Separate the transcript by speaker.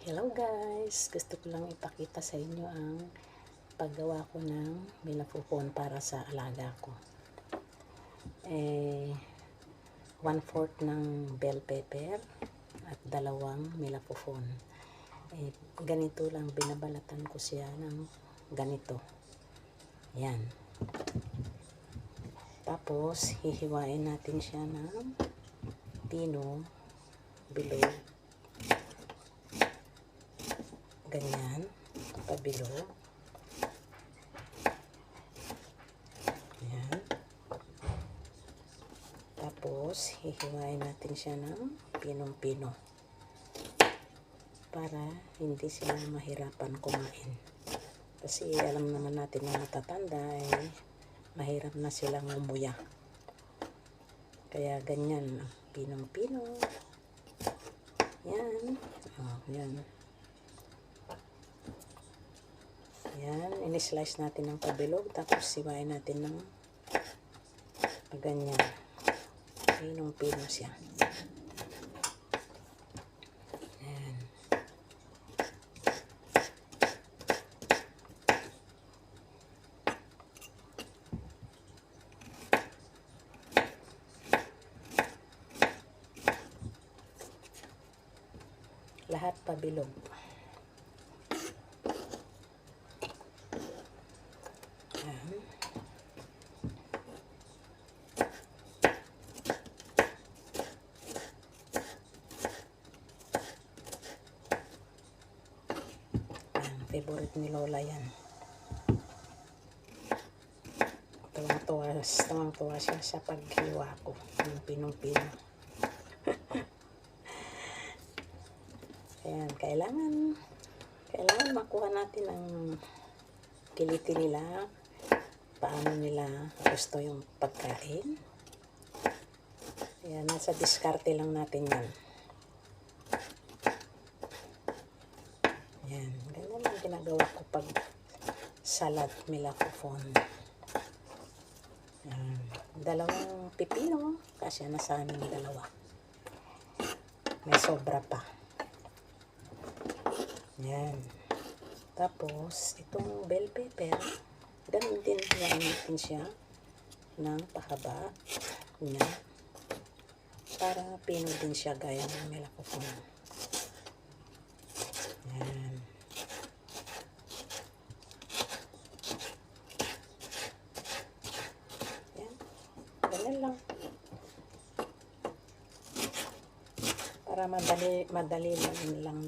Speaker 1: Hello guys! Gusto ko lang ipakita sa inyo ang paggawa ko ng milafufon para sa alaga ko. 1/4 ng bell pepper at 2 milafufon. Ganito lang, binabalatan ko siya ng ganito. Yan. Tapos, hihiwain natin siya ng pino, bilog, ganyan, pabilog. Ayan. Tapos, hihiwain natin siya ng pinong-pino para hindi sila mahirapan kumain. Kasi alam naman natin na matatanda mahirap na silang umuya. Kaya ganyan, pinong-pino. Yan. Oh, yan. Yan, in-slice natin ng pabilog, tapos siwain natin ng ganyan. Pinong-pino siya. Yan. Lahat pabilog. Favorite ni Lola yan. Tuwang-tuwa siya sa paghiwa ko ng pinong-pino. Ayan, kailangan makuha natin ang kiliti nila, paano nila gusto yung pagkain. Ayan, nasa diskarte lang natin yan. Ayan, ganyan ang ginagawa ko pag salad milafufon. Ayan, 2 pipino, kasi na sa amin 2. May sobra pa. Ayan. Tapos, itong bell pepper, ganun din natin siya ng pahaba niya para pino din siya gaya ng milafufon. Ayan. Ayan. Ganun lang. Para madali lang nilang